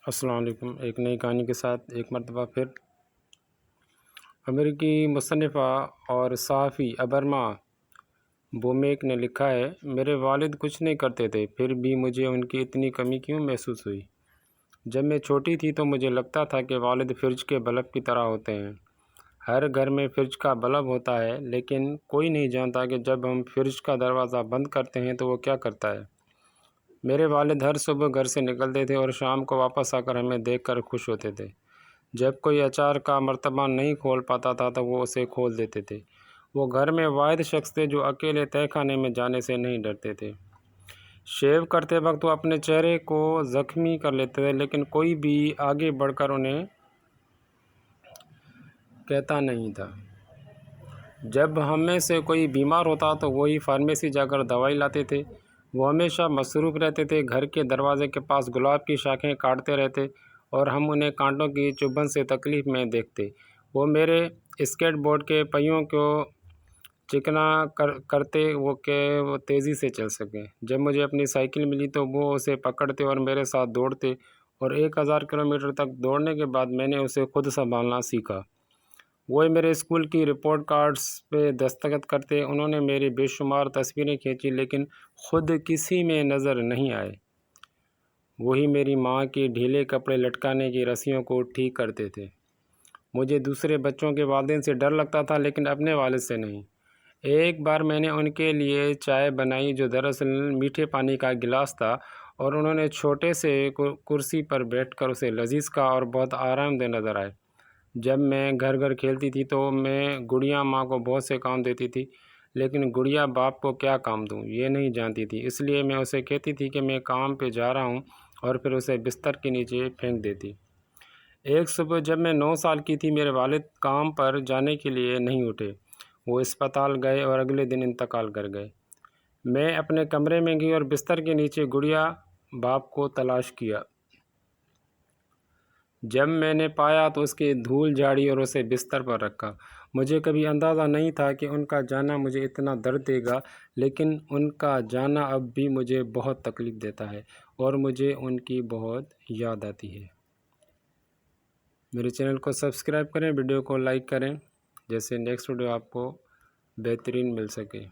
السلام علیکم۔ ایک نئی کہانی کے ساتھ ایک مرتبہ پھر امریکی مصنفہ اور صحافی ابرما بومیک نے لکھا ہے، میرے والد کچھ نہیں کرتے تھے، پھر بھی مجھے ان کی اتنی کمی کیوں محسوس ہوئی؟ جب میں چھوٹی تھی تو مجھے لگتا تھا کہ والد فریج کے بلب کی طرح ہوتے ہیں۔ ہر گھر میں فریج کا بلب ہوتا ہے، لیکن کوئی نہیں جانتا کہ جب ہم فریج کا دروازہ بند کرتے ہیں تو وہ کیا کرتا ہے۔ میرے والد ہر صبح گھر سے نکلتے تھے اور شام کو واپس آ کر ہمیں دیکھ کر خوش ہوتے تھے۔ جب کوئی اچار کا مرتبہ نہیں کھول پاتا تھا تو وہ اسے کھول دیتے تھے۔ وہ گھر میں واحد شخص تھے جو اکیلے تہہ خانے میں جانے سے نہیں ڈرتے تھے۔ شیو کرتے وقت وہ اپنے چہرے کو زخمی کر لیتے تھے، لیکن کوئی بھی آگے بڑھ کر انہیں کہتا نہیں تھا۔ جب ہم میں سے کوئی بیمار ہوتا تو وہی فارمیسی جا کر دوائی لاتے تھے۔ وہ ہمیشہ مصروف رہتے تھے، گھر کے دروازے کے پاس گلاب کی شاخیں کاٹتے رہتے اور ہم انہیں کانٹوں کی چبھن سے تکلیف میں دیکھتے۔ وہ میرے اسکیٹ بورڈ کے پہیوں کو چکنا کرتے کہ وہ تیزی سے چل سکیں۔ جب مجھے اپنی سائیکل ملی تو وہ اسے پکڑتے اور میرے ساتھ دوڑتے، اور 1000 کلومیٹر تک دوڑنے کے بعد میں نے اسے خود سنبھالنا سیکھا۔ وہ میرے اسکول کی رپورٹ کارڈز پہ دستخط کرتے۔ انہوں نے میری بے شمار تصویریں کھینچی، لیکن خود کسی میں نظر نہیں آئے۔ وہی میری ماں کی ڈھیلے کپڑے لٹکانے کی رسیوں کو ٹھیک کرتے تھے۔ مجھے دوسرے بچوں کے والدین سے ڈر لگتا تھا، لیکن اپنے والد سے نہیں۔ ایک بار میں نے ان کے لیے چائے بنائی جو دراصل میٹھے پانی کا گلاس تھا، اور انہوں نے چھوٹے سے کرسی پر بیٹھ کر اسے لذیذ کہا اور بہت آرام دہ نظر آئے۔ جب میں گھر گھر کھیلتی تھی تو میں گڑیا ماں کو بہت سے کام دیتی تھی، لیکن گڑیا باپ کو کیا کام دوں یہ نہیں جانتی تھی، اس لیے میں اسے کہتی تھی کہ میں کام پہ جا رہا ہوں اور پھر اسے بستر کے نیچے پھینک دیتی۔ ایک صبح جب میں 9 سال کی تھی، میرے والد کام پر جانے کے لیے نہیں اٹھے۔ وہ اسپتال گئے اور اگلے دن انتقال کر گئے۔ میں اپنے کمرے میں گئی اور بستر کے نیچے گڑیا باپ کو تلاش کیا۔ جب میں نے پایا تو اس کی دھول جھاڑی اور اسے بستر پر رکھا۔ مجھے کبھی اندازہ نہیں تھا کہ ان کا جانا مجھے اتنا درد دے گا، لیکن ان کا جانا اب بھی مجھے بہت تکلیف دیتا ہے اور مجھے ان کی بہت یاد آتی ہے۔ میرے چینل کو سبسکرائب کریں، ویڈیو کو لائک کریں، جیسے نیکسٹ ویڈیو آپ کو بہترین مل سکے۔